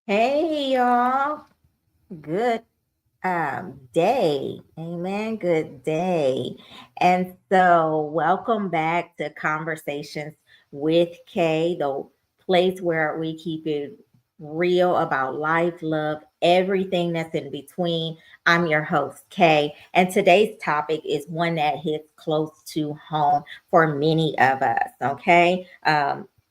Hey y'all. Good day. Amen. Good day. And so welcome back to Conversations with Kay, the place where we keep it real about life, love, everything that's in between. I'm your host, Kay, and today's topic is one that hits close to home for many of us. Okay.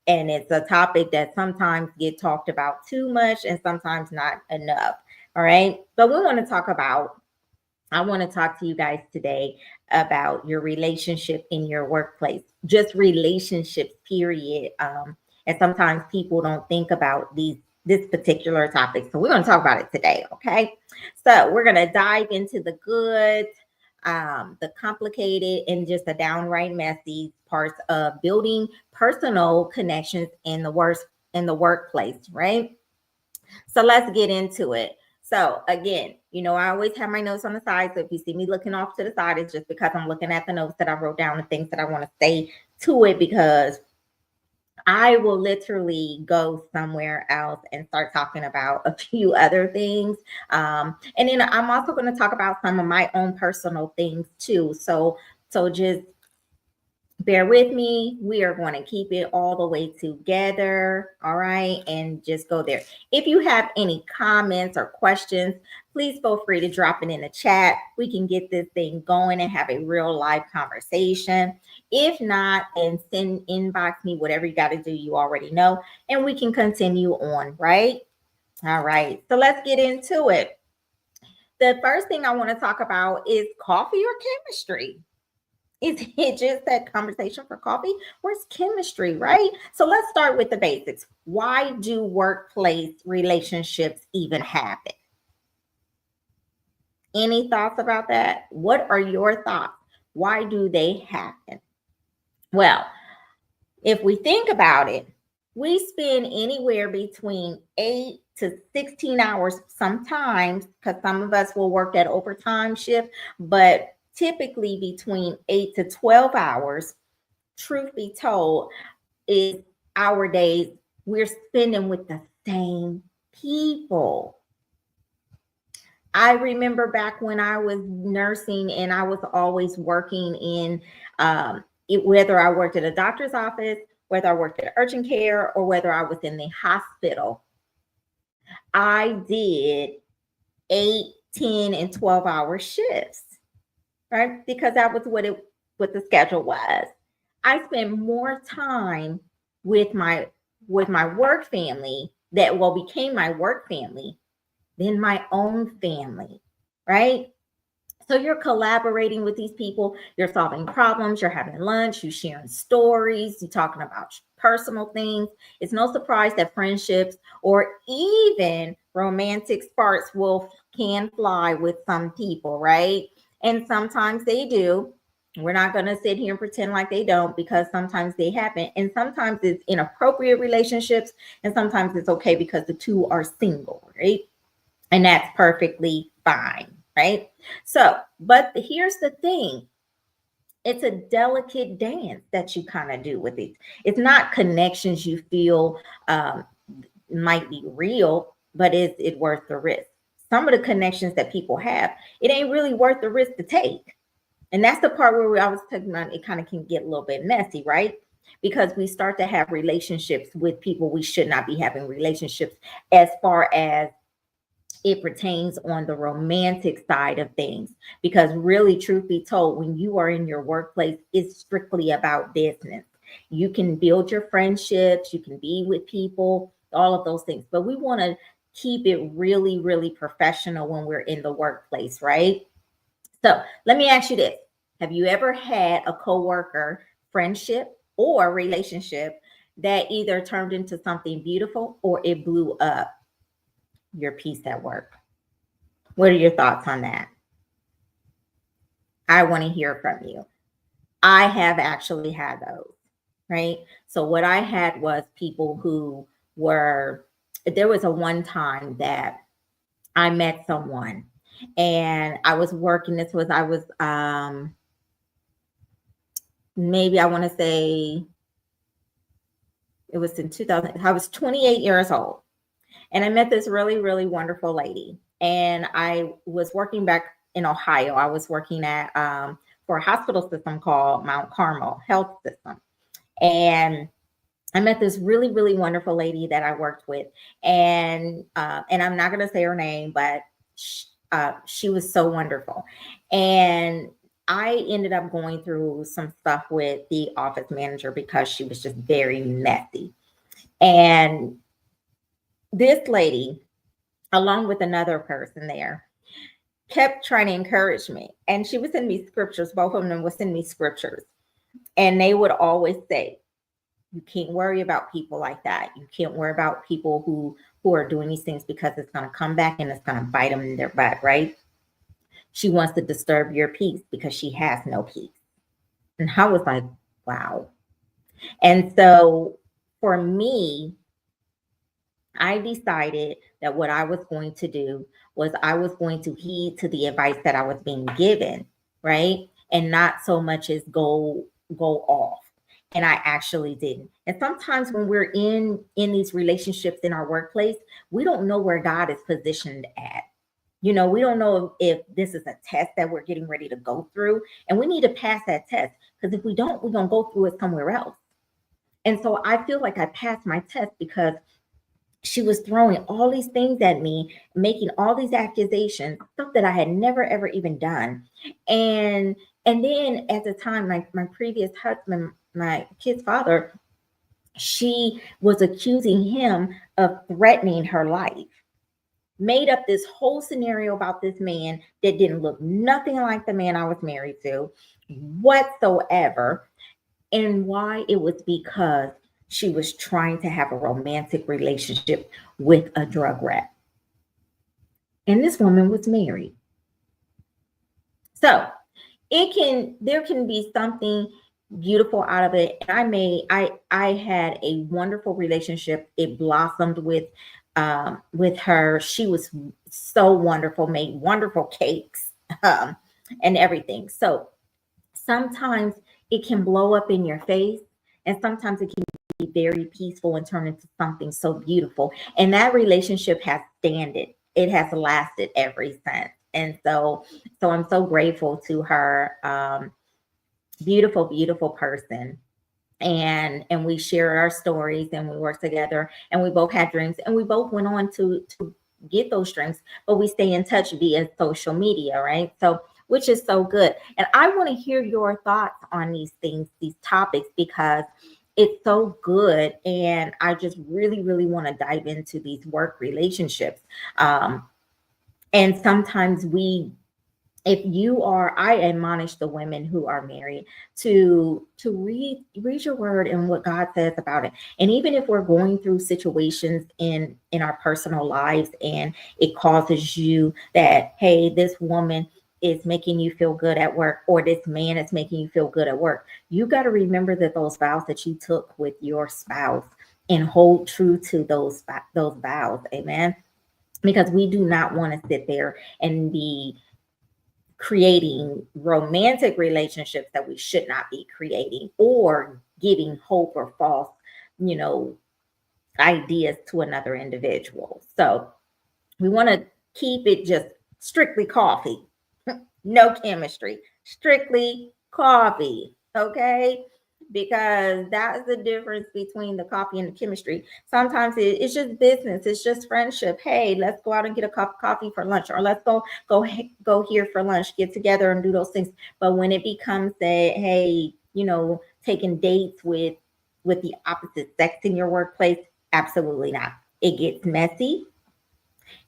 And it's a topic that sometimes get talked about too much and sometimes not enough. All right. But I want to talk to you guys today about your relationship in your workplace, just relationships, period. And sometimes people don't think about this particular topic. So we're going to talk about it today. Okay. So we're going to dive into the good, the complicated, and just the downright messy parts of building personal connections in the workplace, right? So let's get into it. So again, I always have my notes on the side. So if you see me looking off to the side, it's just because I'm looking at the notes that I wrote down and things that I want to say to it because I will literally go somewhere else and start talking about a few other things. And then I'm also going to talk about some of my own personal things too. So just bear with me. We are going to keep it all the way together. All right. And just go there. If you have any comments or questions, please feel free to drop it in the chat. We can get this thing going and have a real live conversation. If not, then inbox me, whatever you got to do, you already know, and we can continue on. Right. All right. So let's get into it. The first thing I want to talk about is coffee or chemistry. Is it just that conversation for coffee? Where's chemistry, right? So let's start with the basics. Why do workplace relationships even happen? Any thoughts about that? What are your thoughts? Why do they happen? Well, if we think about it, we spend anywhere between 8 to 16 hours sometimes, because some of us will work that overtime shift, but typically between 8 to 12 hours, truth be told, is our days we're spending with the same people. I remember back when I was nursing and I was always working in whether I worked at a doctor's office, whether I worked at urgent care, or whether I was in the hospital. I did 8, 10, and 12-hour shifts, right? Because that was what the schedule was. I spent more time with my work family that became my work family than my own family, right? So you're collaborating with these people, you're solving problems, you're having lunch, you're sharing stories, you're talking about personal things. It's no surprise that friendships or even romantic sparks can fly with some people, right? And sometimes they do. We're not going to sit here and pretend like they don't because sometimes they happen. And sometimes it's inappropriate relationships, and sometimes it's okay because the two are single, right? And that's perfectly fine, right? So, but here's the thing, it's a delicate dance that you kind of do with it. It's not connections you feel might be real, but is it worth the risk? Some of the connections that people have, it ain't really worth the risk to take. And that's the part where I was talking about it kind of can get a little bit messy, right? Because we start to have relationships with people we should not be having relationships as far as it pertains on the romantic side of things. Because really, truth be told, when you are in your workplace, it's strictly about business. You can build your friendships, you can be with people, all of those things, but we want to keep it really, really professional when we're in the workplace, right? So let me ask you this. Have you ever had a coworker friendship or relationship that either turned into something beautiful or it blew up your peace at work? What are your thoughts on that? I want to hear from you. I have actually had those, right? So what I had was people who were, there was a one time that I met someone and I was working, I was maybe I want to say it was in 2000, I was 28 years old. And I met this really, really wonderful lady. And I was working back in Ohio. I was working at for a hospital system called Mount Carmel Health System. And I met this really, really wonderful lady that I worked with, and I'm not going to say her name, but she was so wonderful. And I ended up going through some stuff with the office manager because she was just very messy. And this lady, along with another person there, kept trying to encourage me. And she would send me scriptures. Both of them would send me scriptures. And they would always say, you can't worry about people like that. You can't worry about people who are doing these things, because it's going to come back and it's going to bite them in their butt, right? She wants to disturb your peace because she has no peace. And I was like, wow. And so for me, I decided that what I was going to do was I was going to heed to the advice that I was being given, right? And not so much as go off. And I actually didn't. And sometimes when we're in these relationships in our workplace, we don't know where God is positioned at. You know, we don't know if this is a test that we're getting ready to go through, and we need to pass that test, because if we don't, we're going to go through it somewhere else. And so I feel like I passed my test because she was throwing all these things at me, making all these accusations, stuff that I had never, ever even done. And then at the time, my previous husband, my kid's father, she was accusing him of threatening her life. Made up this whole scenario about this man that didn't look nothing like the man I was married to whatsoever. And why? It was because she was trying to have a romantic relationship with a drug rat. And this woman was married. So there can be something beautiful out of it. And I had a wonderful relationship. It blossomed with her. She was so wonderful, made wonderful cakes, and everything. So sometimes it can blow up in your face, and sometimes it can be very peaceful and turn into something so beautiful. And that relationship has standed. It has lasted ever since. And so I'm so grateful to her. Beautiful, beautiful person. And we shared our stories, and we worked together, and we both had dreams, and we both went on to get those dreams, but we stay in touch via social media, right? So, which is so good. And I want to hear your thoughts on these things, these topics, because it's so good. And I just really, really want to dive into these work relationships. And sometimes I admonish the women who are married to read your word and what God says about it. And even if we're going through situations in our personal lives, and it causes you that, hey, this woman is making you feel good at work, or this man is making you feel good at work, you got to remember that those vows that you took with your spouse, and hold true to those vows. Amen. Because we do not want to sit there and be creating romantic relationships that we should not be creating, or giving hope or false, ideas to another individual. So we want to keep it just strictly coffee, no chemistry, strictly coffee. Okay. Because that's the difference between the coffee and the chemistry. Sometimes it's just business. It's just friendship. Hey, let's go out and get a cup of coffee for lunch, or let's go here for lunch, get together and do those things. But when it becomes hey, taking dates with the opposite sex in your workplace, absolutely not. It gets messy.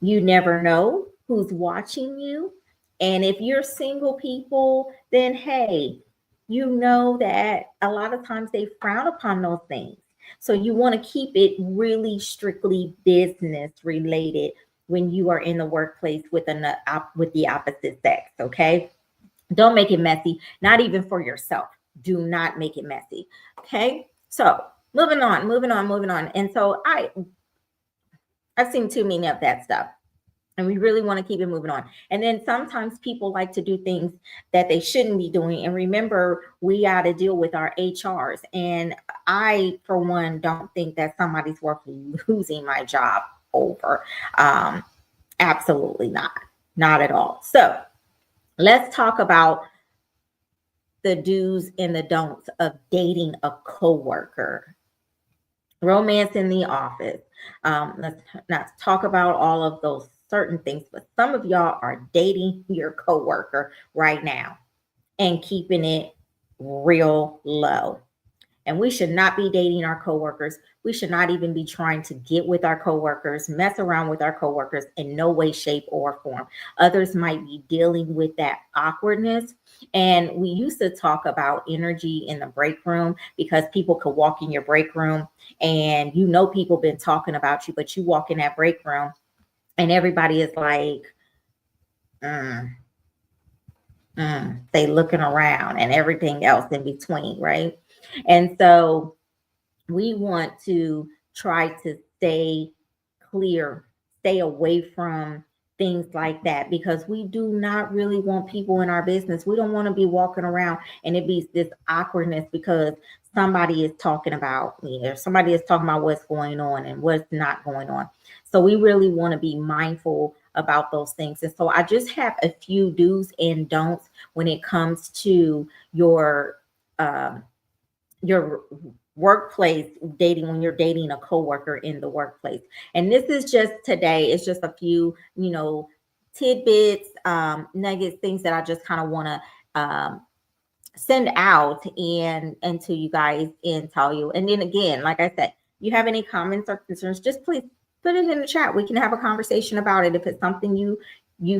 You never know who's watching you. And if you're single people, then hey, you know that a lot of times they frown upon those things. So you want to keep it really strictly business related when you are in the workplace with the opposite sex. Okay. Don't make it messy, not even for yourself. Do not make it messy. Okay. So moving on. And so I've seen too many of that stuff. And we really want to keep it moving on. And then sometimes people like to do things that they shouldn't be doing. And remember, we got to deal with our HRs. And I, for one, don't think that somebody's worth losing my job over. Absolutely not at all. So let's talk about the do's and the don'ts of dating a coworker. Romance in the office. Let's not talk about all of those certain things, but some of y'all are dating your coworker right now and keeping it real low. And we should not be dating our coworkers. We should not even be trying to get with our coworkers, mess around with our coworkers in no way, shape, or form. Others might be dealing with that awkwardness. And we used to talk about energy in the break room because people could walk in your break room and people been talking about you, but you walk in that break room and everybody is like, they looking around and everything else in between, right? And so we want to try to stay clear, stay away from things like that, because we do not really want people in our business. We don't want to be walking around and it be this awkwardness because somebody is talking about me or somebody is talking about what's going on and what's not going on. So we really want to be mindful about those things. And so I just have a few do's and don'ts when it comes to your workplace dating, when you're dating a coworker in the workplace. And this is just today, it's just a few, tidbits, nuggets, things that I just kind of want to send out and to you guys and tell you. And then again, like I said, you have any comments or concerns, just please put it in the chat. We can have a conversation about it. If it's something you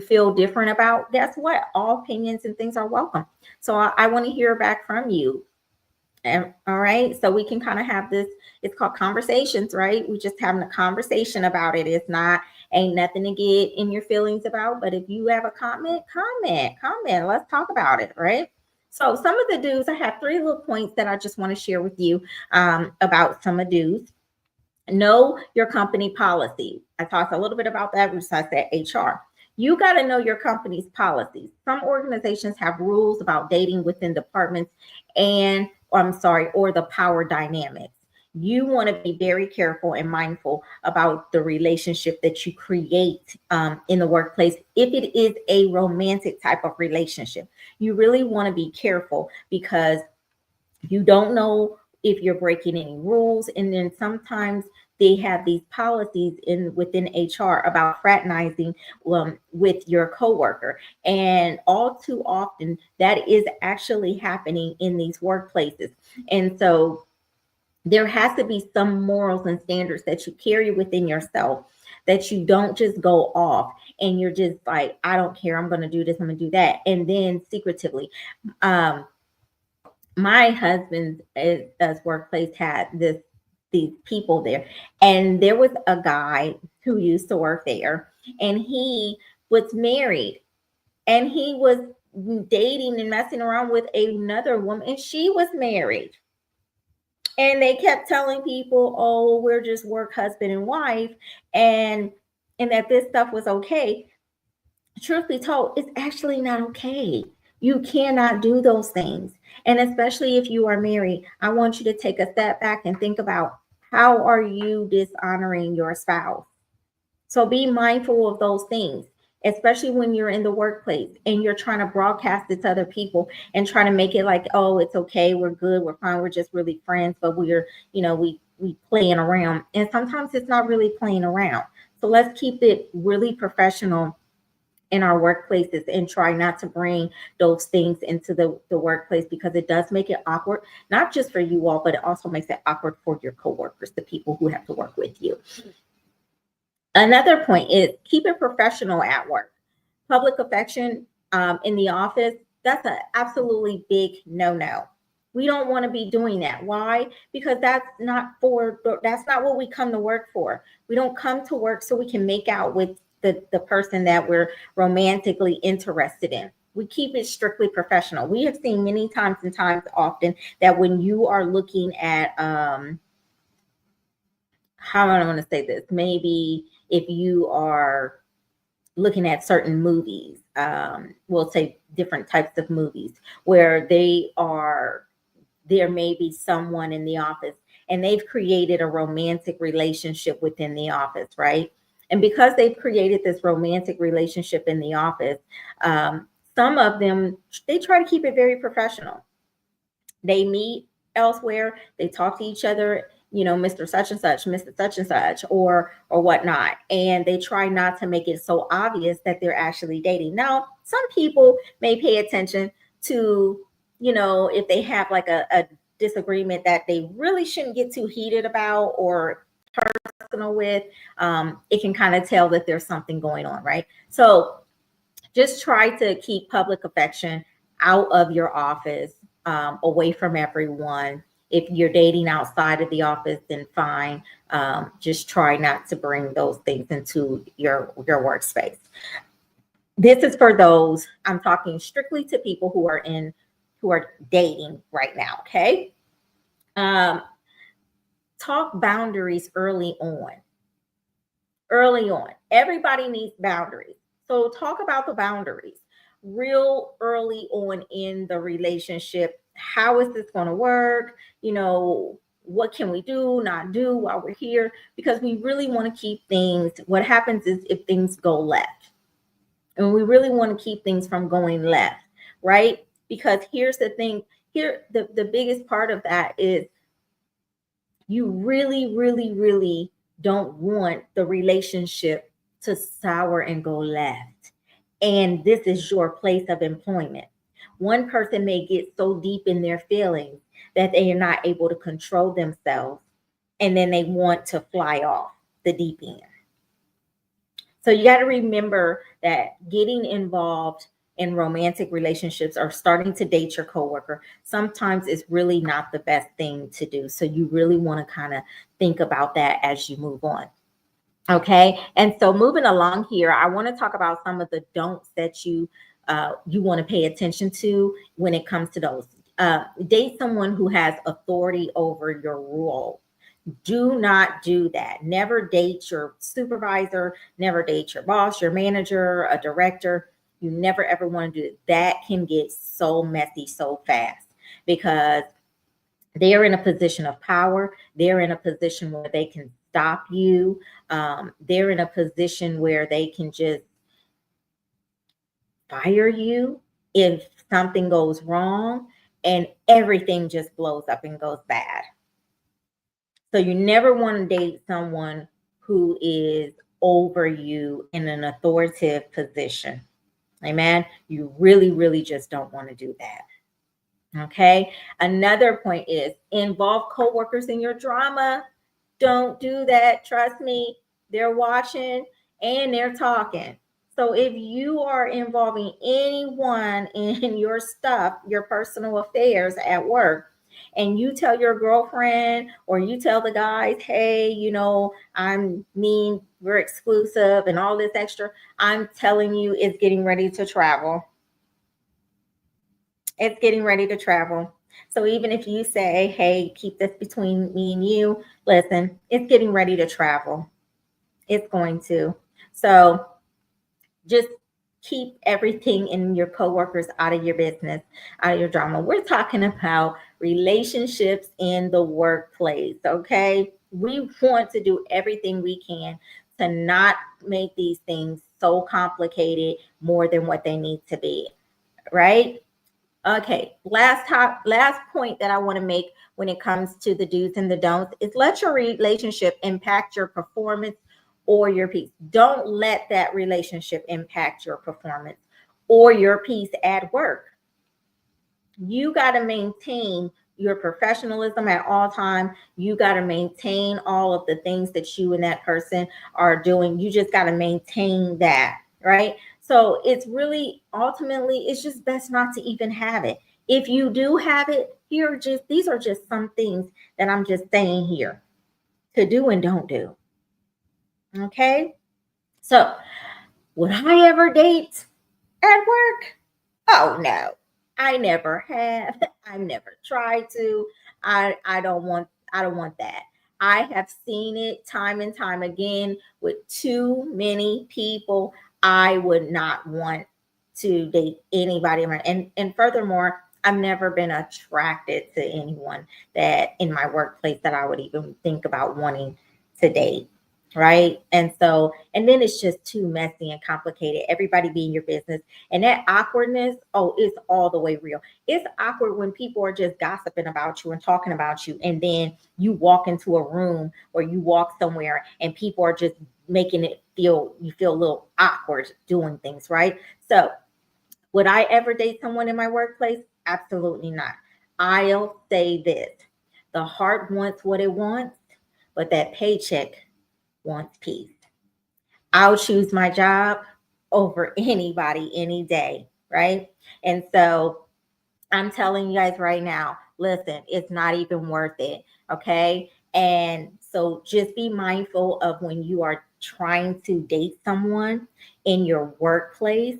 feel different about, guess what? All opinions and things are welcome. So I want to hear back from you. And, all right. So we can kind of have this, it's called conversations, right? We're just having a conversation about it. It's not, ain't nothing to get in your feelings about, but if you have a comment, let's talk about it. Right. So some of the do's, I have 3 little points that I just want to share with you about some of do's. Know your company policy. I talked a little bit about that, which I said HR. You got to know your company's policies. Some organizations have rules about dating within departments or the power dynamics. You want to be very careful and mindful about the relationship that you create in the workplace. If it is a romantic type of relationship, you really want to be careful because you don't know if you're breaking any rules. And then sometimes they have these policies within HR about fraternizing with your coworker. And all too often that is actually happening in these workplaces. And so there has to be some morals and standards that you carry within yourself, that you don't just go off and you're just like, I don't care, I'm going to do this, I'm going to do that. And then secretively, my husband's workplace had these people there, and there was a guy who used to work there, and he was married, and he was dating and messing around with another woman, and she was married. And they kept telling people, oh, we're just work husband and wife, and that this stuff was okay. Truth be told, it's actually not okay. You cannot do those things. And especially if you are married, I want you to take a step back and think about, how are you dishonoring your spouse? So be mindful of those things, especially when you're in the workplace and you're trying to broadcast it to other people and trying to make it like, oh, it's okay, we're good, we're fine, we're just really friends, but we're, we playing around. And sometimes it's not really playing around. So let's keep it really professional in our workplaces and try not to bring those things into the workplace, because it does make it awkward, not just for you all, but it also makes it awkward for your coworkers, the people who have to work with you. Another point is keep it professional at work. Public affection in the office, that's an absolutely big no-no. We don't want to be doing that. Why? Because that's not what we come to work for. We don't come to work so we can make out with the person that we're romantically interested in. We keep it strictly professional. We have seen many times often that when you are looking at how am I going to say this? Maybe if you are looking at certain movies, we'll say different types of movies where there may be someone in the office and they've created a romantic relationship within the office, right? And because they've created this romantic relationship in the office, some of them, they try to keep it very professional. They meet elsewhere, they talk to each other, Mr. Such and such, Mr. Such and such, or whatnot. And they try not to make it so obvious that they're actually dating. Now, some people may pay attention to, if they have like a disagreement that they really shouldn't get too heated about or personal with, it can kind of tell that there's something going on, right? So just try to keep public affection out of your office, away from everyone. If you're dating outside of the office, then fine. Just try not to bring those things into your workspace. This is for those, I'm talking strictly to people who are dating right now. Okay. Talk boundaries early on. Early on. Everybody needs boundaries. So talk about the boundaries real early on in the relationship. How is this going to work? What can we do, not do while we're here? Because we really want to keep things. What happens is if things go left, and we really want to keep things from going left, right? Because here's the thing. Here, the biggest part of that is you really, really, really don't want the relationship to sour and go left. And this is your place of employment. One person may get so deep in their feelings that they are not able to control themselves, and then they want to fly off the deep end. So you got to remember that getting involved in romantic relationships or starting to date your coworker sometimes is really not the best thing to do. So you really want to kind of think about that as you move on. Okay. And so moving along here, I want to talk about some of the don'ts that you want to pay attention to when it comes to those. Date someone who has authority over your role. Do not do that. Never date your supervisor, never date your boss, your manager, a director. You never ever want to do it. That can get so messy so fast because they're in a position of power. They're in a position where they can stop you. They're in a position where they can just fire you if something goes wrong, and everything just blows up and goes bad. So you never want to date someone who is over you in an authoritative position. Amen. You really, really just don't want to do that. Okay. Another point is involve coworkers in your drama. Don't do that. Trust me, they're watching and they're talking. So if you are involving anyone in your stuff, your personal affairs at work, and you tell your girlfriend or you tell the guys, hey, we're exclusive and all this extra, I'm telling you, it's getting ready to travel. It's getting ready to travel. So even if you say, hey, keep this between me and you, listen, it's getting ready to travel. It's going to. So just keep everything in your coworkers out of your business, out of your drama. We're talking about relationships in the workplace, okay? We want to do everything we can to not make these things so complicated more than what they need to be, right? Okay, last point that I want to make when it comes to the do's and the don'ts is let your relationship impact your performance or your peace. Don't let that relationship impact your performance or your peace at work. You got to maintain your professionalism at all times. You got to maintain all of the things that you and that person are doing. You just got to maintain that, right? So it's really, ultimately, it's just best not to even have it. If you do have it, these are just some things that I'm just saying here to do and don't do. Okay. So would I ever date at work? Oh no, I never have. I've never tried to. I don't want that. I have seen it time and time again with too many people. I would not want to date anybody. And furthermore, I've never been attracted to anyone that in my workplace that I would even think about wanting to date. right? And so, and then it's just too messy and complicated. Everybody being your business. And that awkwardness, oh, it's all the way real. It's awkward when people are just gossiping about you and talking about you. And then you walk into a room or you walk somewhere and people are just making it you feel a little awkward doing things, right? So, would I ever date someone in my workplace? Absolutely not. I'll say this: the heart wants what it wants, but that paycheck wants peace. I'll choose my job over anybody any day, right? And so I'm telling you guys right now, listen, it's not even worth it, okay? And so just be mindful of when you are trying to date someone in your workplace,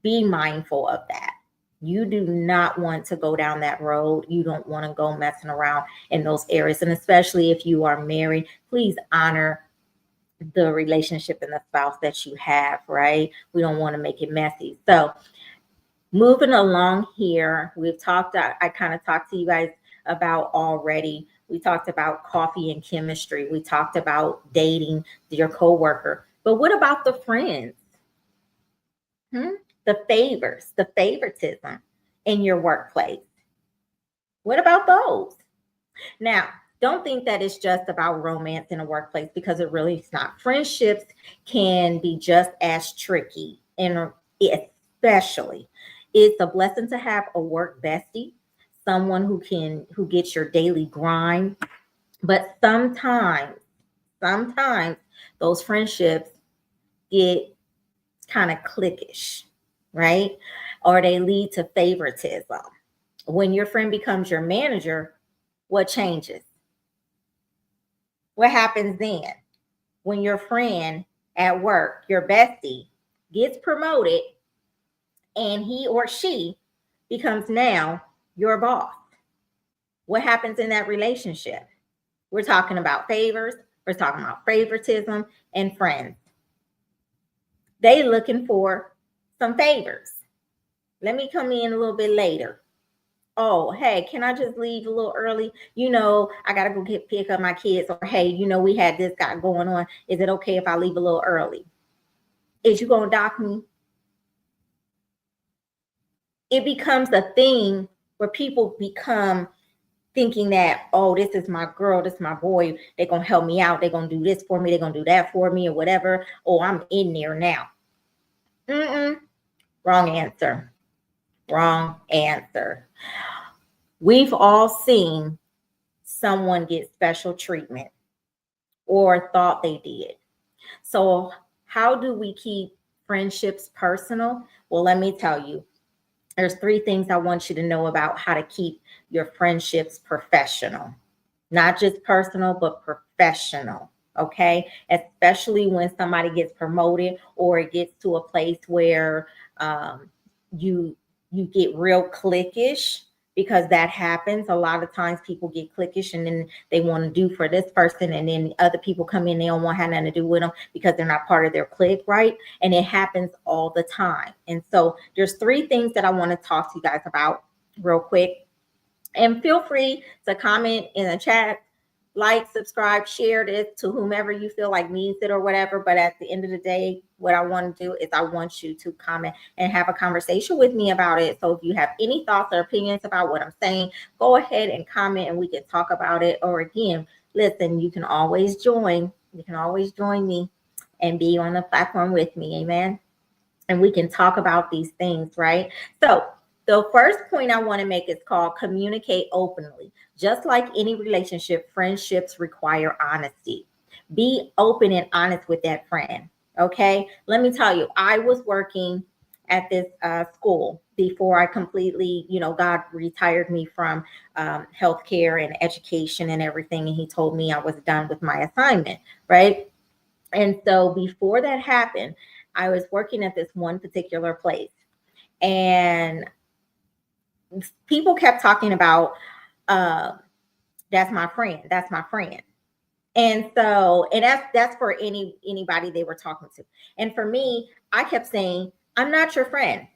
be mindful of that. You do not want to go down that road. You don't want to go messing around in those areas. And especially if you are married, please honor the relationship and the spouse that you have, right? We don't want to make it messy. So moving along here, I kind of talked to you guys about already. We talked about coffee and chemistry. We talked about dating your coworker. But what about the friends? The favors, the favoritism in your workplace. What about those? Now, don't think that it's just about romance in a workplace, because it really is not. Friendships can be just as tricky, and especially it's a blessing to have a work bestie, someone who gets your daily grind. But sometimes those friendships get kind of cliquish, right? Or they lead to favoritism. When your friend becomes your manager, what changes? What happens then? When your friend at work, your bestie, gets promoted and he or she becomes now your boss. What happens in that relationship? We're talking about favors, we're talking about favoritism and friends. They looking for some favors. Let me come in a little bit later. Oh, hey, can I just leave a little early? I got to go pick up my kids. Or, hey, we had this guy going on. Is it okay if I leave a little early? Is you going to dock me? It becomes a thing where people become thinking that, oh, this is my girl, this is my boy. They're going to help me out. They're going to do this for me. They're going to do that for me or whatever. Oh, I'm in there now. Wrong answer. Wrong answer. We've all seen someone get special treatment or thought they did. So how do we keep friendships personal? Well, let me tell you, there's 3 things I want you to know about how to keep your friendships professional. Not just personal, but professional. Okay. Especially when somebody gets promoted or it gets to a place where you get real cliquish, because that happens. A lot of times people get cliquish and then they want to do for this person, and then other people come in, they don't want to have nothing to do with them because they're not part of their clique, right? And it happens all the time. And so there's 3 things that I want to talk to you guys about real quick. And feel free to comment in the chat, like, subscribe, share this to whomever you feel like needs it or whatever. But at the end of the day, what I want to do is I want you to comment and have a conversation with me about it. So if you have any thoughts or opinions about what I'm saying, go ahead and comment and we can talk about it. Or again, listen, you can always join me and be on the platform with me. Amen. And we can talk about these things, right? So the first point I want to make is called communicate openly. Just like any relationship, friendships require honesty. Be open and honest with that friend. Okay. Let me tell you, I was working at this school before I completely, God retired me from healthcare and education and everything. And he told me I was done with my assignment. Right. And so before that happened, I was working at this one particular place, and people kept talking about, that's my friend. That's my friend. And so, and that's for anybody they were talking to. And for me, I kept saying, I'm not your friend.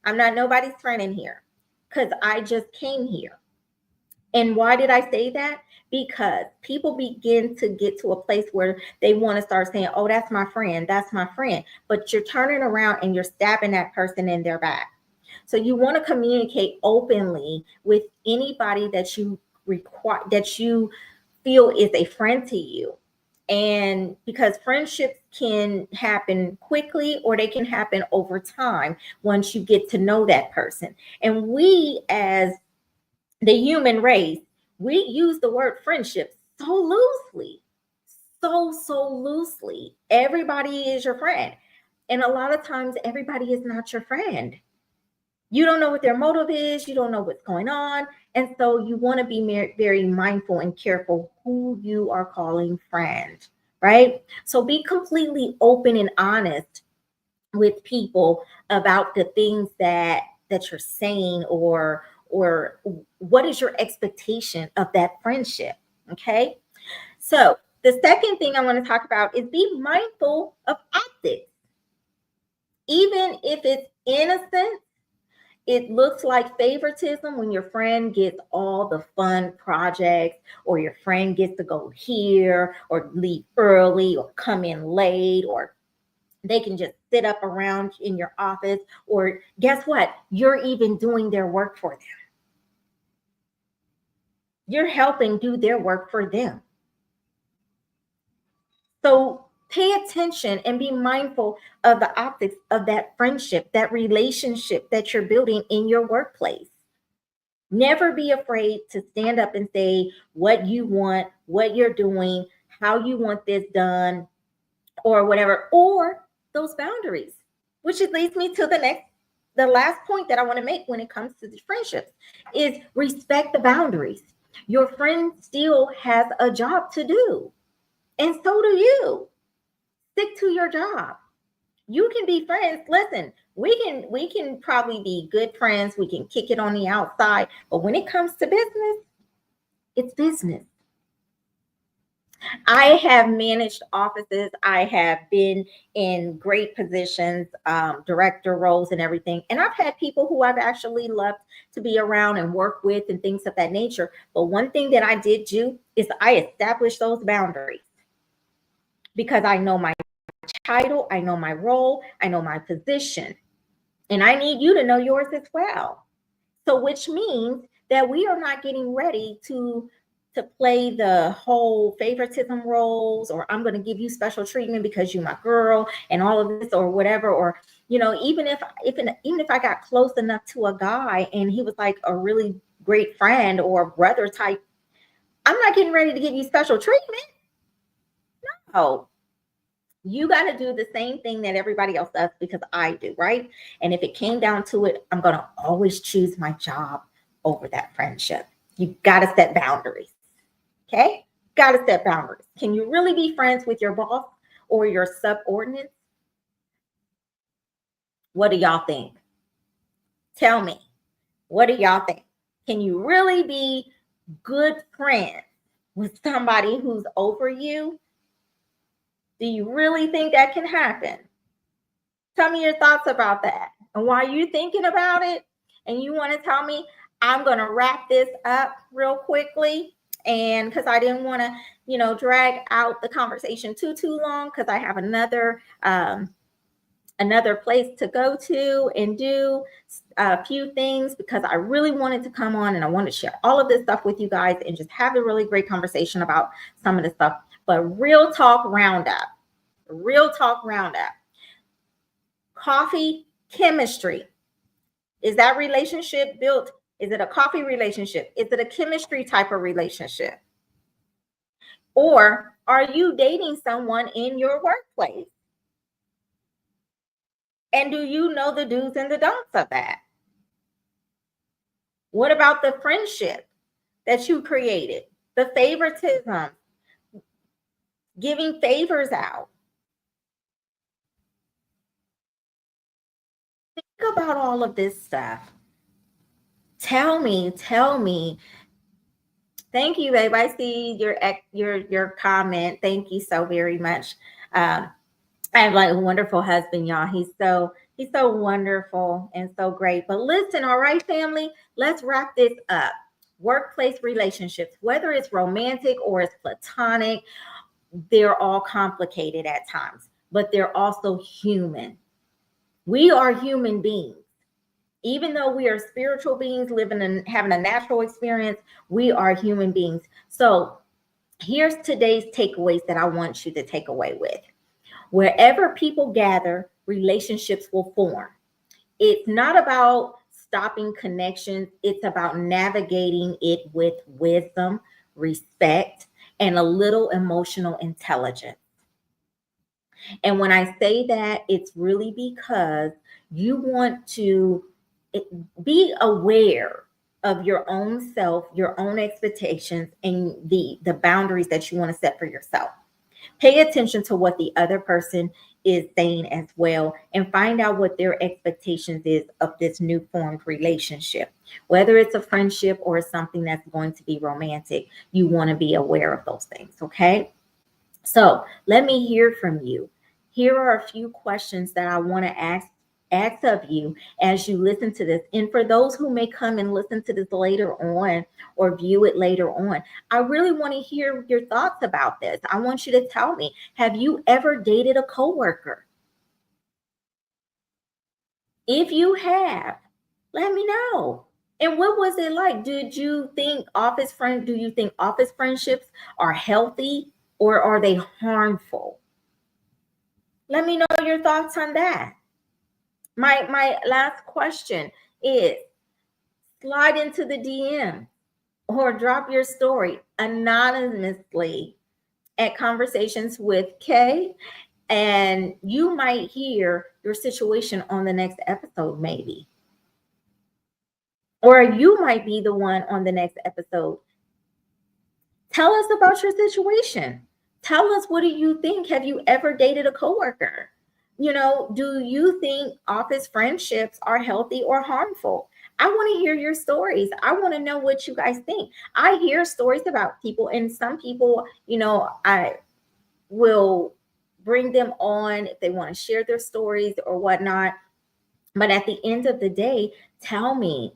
I'm not nobody's friend in here, because I just came here. And why did I say that? Because people begin to get to a place where they want to start saying, oh, that's my friend, that's my friend. But you're turning around and you're stabbing that person in their back. So you want to communicate openly with anybody that you require, that you feel is a friend to you. And because friendships can happen quickly or they can happen over time once you get to know that person. And we, as the human race, we use the word friendship so loosely, so loosely. Everybody is your friend. And a lot of times, everybody is not your friend. You don't know what their motive is, you don't know what's going on. And so, you want to be very mindful and careful who you are calling friend, right? So, be completely open and honest with people about the things that you're saying, or what is your expectation of that friendship. Okay, so the second thing I want to talk about is be mindful of optics. Even if it's innocent, it looks like favoritism when your friend gets all the fun projects, or your friend gets to go here or leave early or come in late, or they can just sit up around in your office, or guess what? You're even doing their work for them. You're helping do their work for them. So pay attention and be mindful of the optics of that friendship, that relationship that you're building in your workplace. Never be afraid to stand up and say what you want, what you're doing, how you want this done, or whatever, or those boundaries, which leads me to the last point that I want to make when it comes to the friendships is respect the boundaries. Your friend still has a job to do, and so do you. Stick to your job. You can be friends. Listen, we can probably be good friends. We can kick it on the outside, but when it comes to business, it's business. I have managed offices. I have been in great positions, director roles and everything. And I've had people who I've actually loved to be around and work with and things of that nature. But one thing that I did do is I established those boundaries because I know my title, I know my role, I know my position, and I need you to know yours as well. So, which means that we are not getting ready to play the whole favoritism roles, or I'm going to give you special treatment because you're my girl and all of this or whatever. Or, even if I got close enough to a guy and he was like a really great friend or brother type, I'm not getting ready to give you special treatment. No, you got to do the same thing that everybody else does because I do, right? And if it came down to it, I'm going to always choose my job over that friendship. You got to set boundaries. Okay? Got to set boundaries. Can you really be friends with your boss or your subordinates? What do y'all think? Tell me. What do y'all think? Can you really be good friends with somebody who's over you? Do you really think that can happen? Tell me your thoughts about that. And while you're thinking about it and you want to tell me, I'm going to wrap this up real quickly. And because I didn't want to, drag out the conversation too long, because I have another place to go to and do a few things, because I really wanted to come on and I wanted to share all of this stuff with you guys and just have a really great conversation about some of this stuff. But real talk roundup. Coffee chemistry. Is that relationship built? Is it a coffee relationship? Is it a chemistry type of relationship? Or are you dating someone in your workplace? And do you know the do's and the don'ts of that? What about the friendship that you created? The favoritism, giving favors out. Think about all of this stuff. Tell me. Thank you, babe. I see your comment. Thank you so very much. I have like a wonderful husband, y'all. He's so wonderful and so great. But listen, all right, family, let's wrap this up. Workplace relationships, whether it's romantic or it's platonic, they're all complicated at times, but they're also human. We are human beings. Even though we are spiritual beings living and having a natural experience, we are human beings. So here's today's takeaways that I want you to take away with. Wherever people gather, relationships will form. It's not about stopping connections, it's about navigating it with wisdom, respect, and a little emotional intelligence. And when I say that, it's really because you want to be aware of your own self, your own expectations, and the boundaries that you want to set for yourself. Pay attention to what the other person is saying as well, and find out what their expectations is of this new formed relationship. Whether it's a friendship or something that's going to be romantic, you want to be aware of those things, okay? So let me hear from you. Here are a few questions that I want to ask of you as you listen to this. And for those who may come and listen to this later on or view it later on, I really want to hear your thoughts about this. I want you to tell me, have you ever dated a coworker? If you have, let me know. And what was it like? Do you think office friendships are healthy or are they harmful? Let me know your thoughts on that. My last question is, slide into the DM or drop your story anonymously at Conversations with Kay, and you might hear your situation on the next episode, maybe. Or you might be the one on the next episode. Tell us about your situation. Tell us, what do you think? Have you ever dated a coworker? Do you think office friendships are healthy or harmful? I want to hear your stories. I want to know what you guys think. I hear stories about people, and some people, I will bring them on if they want to share their stories or whatnot. But at the end of the day, tell me.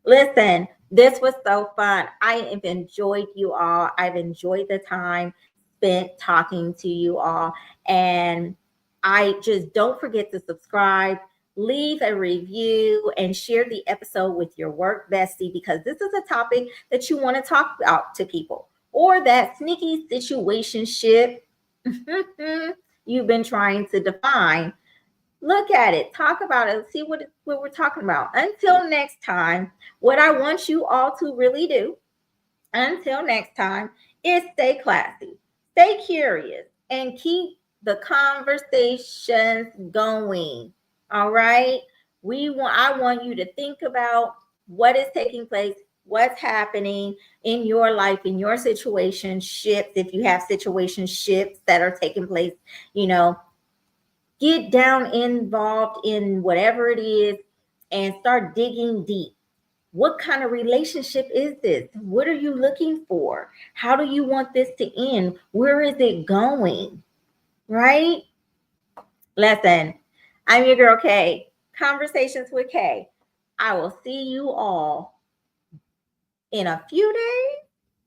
Listen, this was so fun. I have enjoyed you all. I've enjoyed the time spent talking to you all. And I just don't forget to subscribe, leave a review, and share the episode with your work bestie, because this is a topic that you want to talk about to people, or that sneaky situationship you've been trying to define. Look at it, talk about it, see what we're talking about. Until next time, what I want you all to really do until next time is stay classy, stay curious, and keep the conversations going. All right. I want you to think about what is taking place, what's happening in your life, in your situation shifts. If you have situation shifts that are taking place, get down involved in whatever it is and start digging deep. What kind of relationship is this? What are you looking for? How do you want this to end? Where is it going? Right? Listen, I'm your girl Kay. Conversations with Kay. I will see you all in a few days.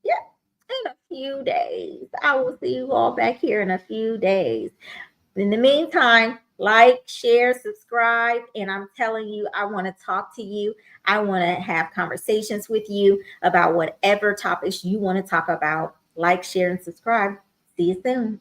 Yeah, in a few days. I will see you all back here in a few days. In the meantime, like, share, subscribe, and I'm telling you, I want to talk to you. I want to have conversations with you about whatever topics you want to talk about. Like, share, and subscribe. See you soon.